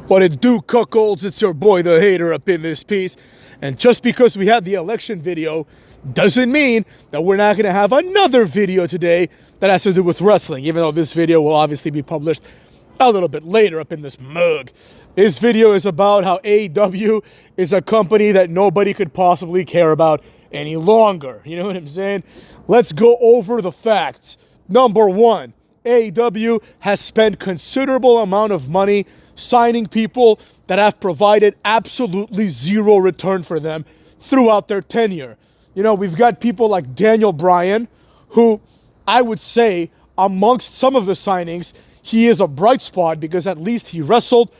What it do, cuckolds? It's your boy, the hater, up in this piece. And just because we had the election video doesn't mean that we're not going to have another video today that has to do with wrestling, even though this video will obviously be published a little bit later up in this mug. This video is about how AEW is a company that nobody could possibly care about any longer. You know what I'm saying? Let's go over the facts. Number one, AEW has spent considerable amount of money signing people that have provided absolutely zero return for them throughout their tenure. You know, we've got people like Daniel Bryan, who I would say amongst some of the signings, he is a bright spot because at least he wrestled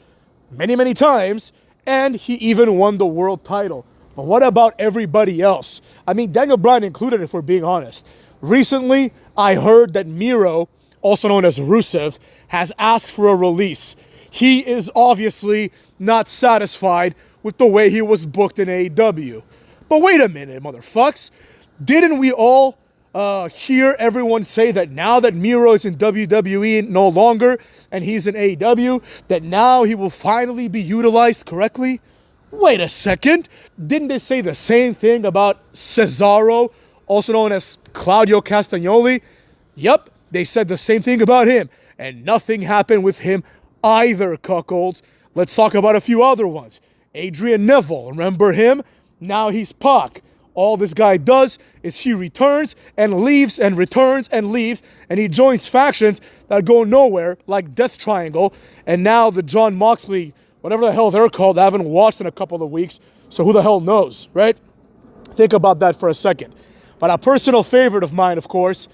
many, many times and he even won the world title. But what about everybody else? I mean, Daniel Bryan included, if we're being honest. Recently, I heard that Miro, also known as Rusev, has asked for a release. He is obviously not satisfied with the way he was booked in AEW. But wait a minute, motherfucks. Didn't we all hear everyone say that now that Miro is in WWE no longer and he's in AEW, that now he will finally be utilized correctly? Wait a second. Didn't they say the same thing about Cesaro, also known as Claudio Castagnoli? Yup, they said the same thing about him. And nothing happened with him either, cuckolds. Let's talk about a few other ones. Adrian Neville, remember him? Now he's Pac. All this guy does is he returns and leaves and returns and leaves, and he joins factions that go nowhere, like Death Triangle, and now the John Moxley, whatever the hell they're called, I haven't watched in a couple of weeks, so who the hell knows, right? Think about that for a second. But a personal favorite of mine, of course,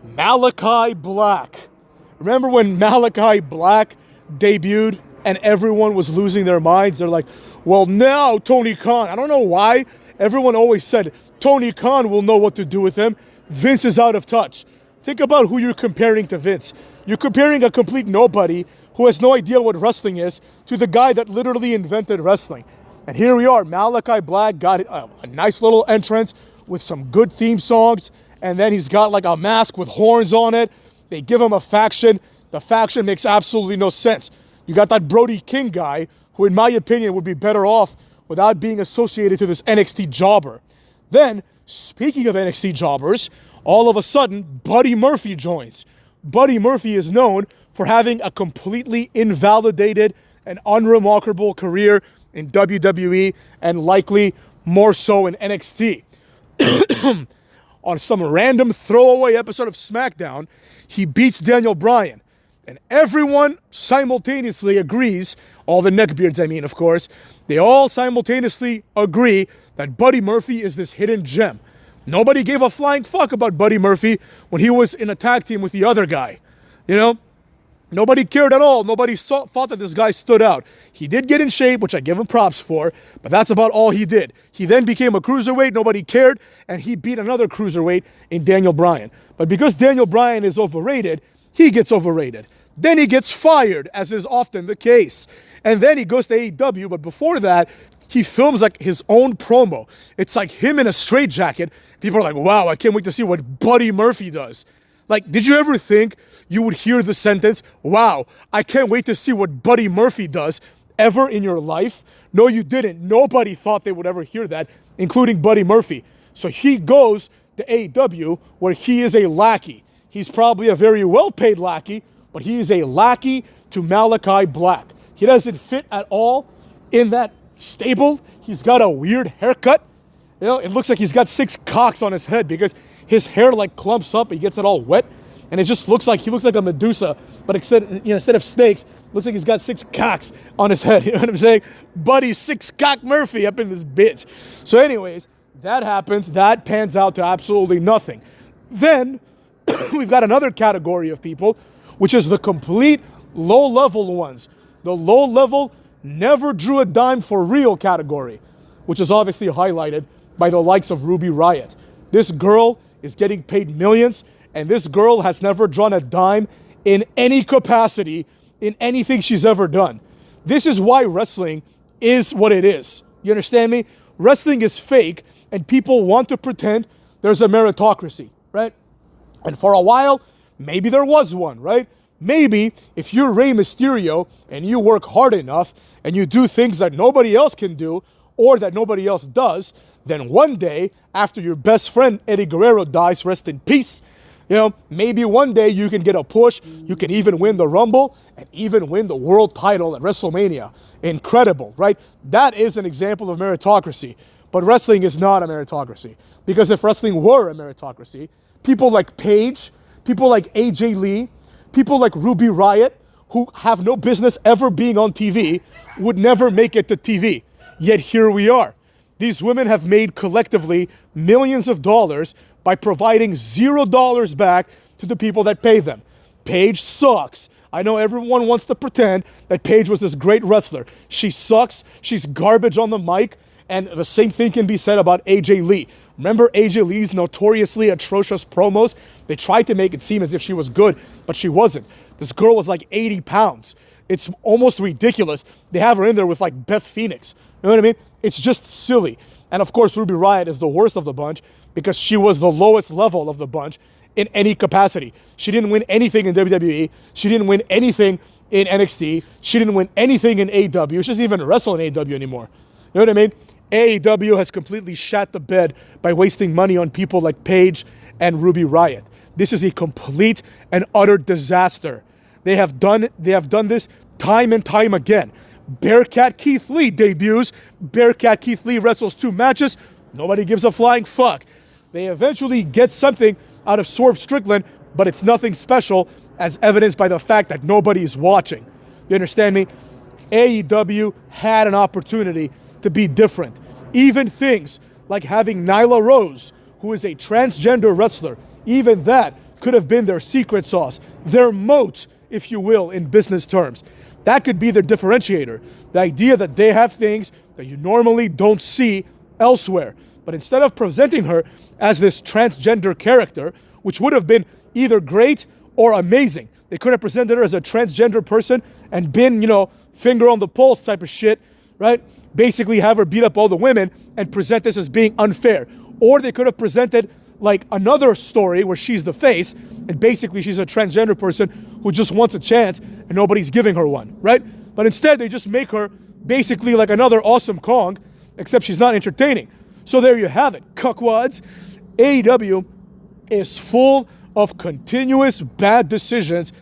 Malachi Black. Remember when Malachi Black debuted and everyone was losing their minds? They're like, well, now Tony Khan, I don't know why, everyone always said Tony Khan will know what to do with him. Vince is out of touch. Think about who you're comparing to Vince. You're comparing a complete nobody who has no idea what wrestling is to the guy that literally invented wrestling. And here we are. Malachi Black got a nice little entrance with some good theme songs, and then he's got like a mask with horns on it. They give him a faction. The faction makes absolutely no sense. You got that Brody King guy, who in my opinion would be better off without being associated to this NXT jobber. Then, speaking of NXT jobbers, all of a sudden, Buddy Murphy joins. Buddy Murphy is known for having a completely invalidated and unremarkable career in WWE and likely more so in NXT. On some random throwaway episode of SmackDown, he beats Daniel Bryan. And everyone simultaneously agrees, all the neckbeards I mean, of course, they all simultaneously agree that Buddy Murphy is this hidden gem. Nobody gave a flying fuck about Buddy Murphy when he was in a tag team with the other guy. You know? Nobody cared at all. Nobody thought that this guy stood out. He did get in shape, which I give him props for, but that's about all he did. He then became a cruiserweight, nobody cared, and he beat another cruiserweight in Daniel Bryan. But because Daniel Bryan is overrated, he gets overrated. Then he gets fired, as is often the case. And then he goes to AEW, but before that, he films like his own promo. It's like him in a straitjacket. People are like, wow, I can't wait to see what Buddy Murphy does. Like, did you ever think you would hear the sentence, wow, I can't wait to see what Buddy Murphy does, ever in your life? No, you didn't. Nobody thought they would ever hear that, including Buddy Murphy. So he goes to AEW, where he is a lackey. He's probably a very well-paid lackey, but he is a lackey to Malachi Black. He doesn't fit at all in that stable. He's got a weird haircut. You know, it looks like he's got 6 cocks on his head because his hair like clumps up. He gets it all wet. And it just looks like, he looks like a Medusa, but instead of snakes, looks like he's got 6 cocks on his head. You know what I'm saying? Buddy 6 cock Murphy up in this bitch. So anyways, that happens. That pans out to absolutely nothing. Then we've got another category of people, which is the complete low-level ones. The low-level, never drew a dime for real category, which is obviously highlighted by the likes of Ruby Riott. This girl is getting paid millions, and this girl has never drawn a dime in any capacity in anything she's ever done. This is why wrestling is what it is. You understand me? Wrestling is fake, and people want to pretend there's a meritocracy, right? And for a while, maybe there was one, right? maybe if you're Rey Mysterio and you work hard enough and you do things that nobody else can do or that nobody else does, then one day after your best friend Eddie Guerrero dies, rest in peace, maybe one day you can get a push, you can even win the Rumble and even win the world title at WrestleMania. Incredible, right? That is an example of meritocracy. But wrestling is not a meritocracy. Because if wrestling were a meritocracy, people like Paige, people like AJ Lee, people like Ruby Riott, who have no business ever being on TV, would never make it to TV. Yet here we are. These women have made collectively millions of dollars by providing $0 back to the people that pay them. Paige sucks. I know everyone wants to pretend that Paige was this great wrestler. She sucks. She's garbage on the mic. And the same thing can be said about AJ Lee. Remember AJ Lee's notoriously atrocious promos? They tried to make it seem as if she was good, but she wasn't. This girl was like 80 pounds. It's almost ridiculous. They have her in there with like Beth Phoenix. You know what I mean? It's just silly. And of course, Ruby Riott is the worst of the bunch because she was the lowest level of the bunch in any capacity. She didn't win anything in WWE. She didn't win anything in NXT. She didn't win anything in AEW. She doesn't even wrestle in AEW anymore. You know what I mean? AEW has completely shat the bed by wasting money on people like Paige and Ruby Riott. This is a complete and utter disaster. They have done this time and time again. Bearcat Keith Lee debuts. Bearcat Keith Lee wrestles 2 matches. Nobody gives a flying fuck. They eventually get something out of Swerve Strickland, but it's nothing special, as evidenced by the fact that nobody is watching. You understand me? AEW had an opportunity to be different. Even things like having Nyla Rose, who is a transgender wrestler, even that could have been their secret sauce, their moat, if you will, in business terms. That could be their differentiator. The idea that they have things that you normally don't see elsewhere. But instead of presenting her as this transgender character, which would have been either great or amazing, they could have presented her as a transgender person and been, finger on the pulse type of shit, right? Basically have her beat up all the women and present this as being unfair. Or they could have presented like another story where she's the face and basically she's a transgender person who just wants a chance and nobody's giving her one, right? But instead they just make her basically like another Awesome Kong, except she's not entertaining. So there you have it, cuckwads. AEW is full of continuous bad decisions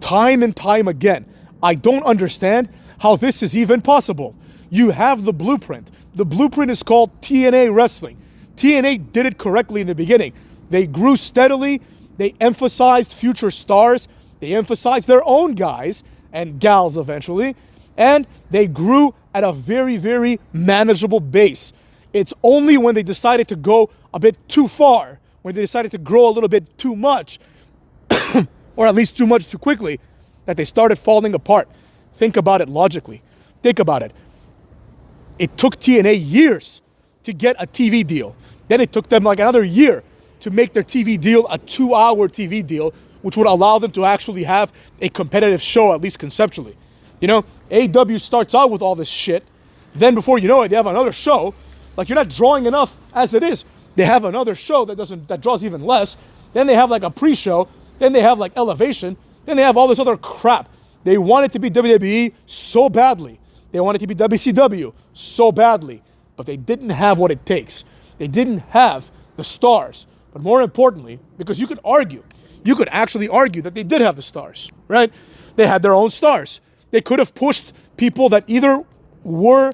time and time again. I don't understand how this is even possible. You have the blueprint. The blueprint is called TNA Wrestling. TNA did it correctly in the beginning. They grew steadily. They emphasized future stars. They emphasized their own guys and gals eventually. And they grew at a very, very manageable base. It's only when they decided to go a bit too far, when they decided to grow a little bit too much, or at least too much too quickly, that they started falling apart. Think about it logically. Think about it. It took TNA years to get a TV deal. Then it took them like another year to make their TV deal a 2-hour TV deal, which would allow them to actually have a competitive show, at least conceptually. AEW starts out with all this shit. Then before you know it, they have another show. Like, you're not drawing enough as it is. They have another show that draws even less. Then they have like a pre-show. Then they have like Elevation. Then they have all this other crap. They want it to be WWE so badly. They want it to be WCW so badly. But they didn't have what it takes. They didn't have the stars. But more importantly, because you could actually argue that they did have the stars, right? They had their own stars. They could have pushed people that either were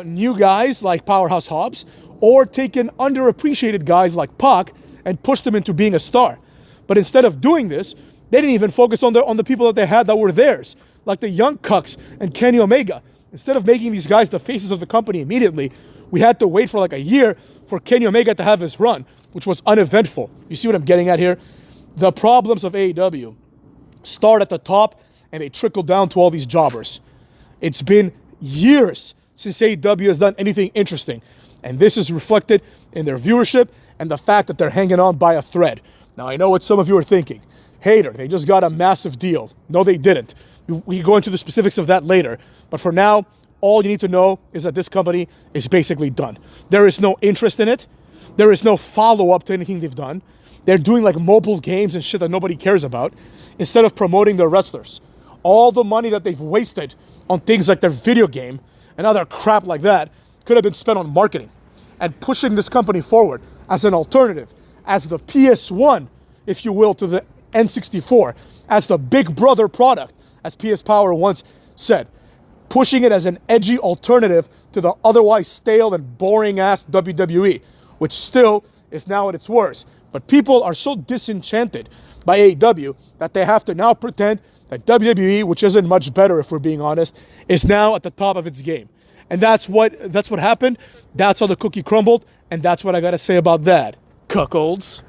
new guys like Powerhouse Hobbs or taken underappreciated guys like Pac and pushed them into being a star. But instead of doing this, they didn't even focus on the people that they had that were theirs, like the Young Cucks and Kenny Omega. Instead of making these guys the faces of the company immediately, we had to wait for like a year for Kenny Omega to have his run, which was uneventful. You see what I'm getting at here? The problems of AEW start at the top and they trickle down to all these jobbers. It's been years since AEW has done anything interesting. And this is reflected in their viewership and the fact that they're hanging on by a thread. Now, I know what some of you are thinking. Hater, they just got a massive deal. No, they didn't. We can go into the specifics of that later. But for now, all you need to know is that this company is basically done. There is no interest in it. There is no follow-up to anything they've done. They're doing like mobile games and shit that nobody cares about instead of promoting their wrestlers. All the money that they've wasted on things like their video game and other crap like that could have been spent on marketing and pushing this company forward as an alternative, as the PS1, if you will, to the N64, as the big brother product, as PS Power once said, pushing it as an edgy alternative to the otherwise stale and boring ass WWE, which still is now at its worst. But people are so disenchanted by AEW that they have to now pretend that WWE, which isn't much better if we're being honest, is now at the top of its game. And that's what happened. That's how the cookie crumbled, and that's what I gotta say about that. Cuckolds.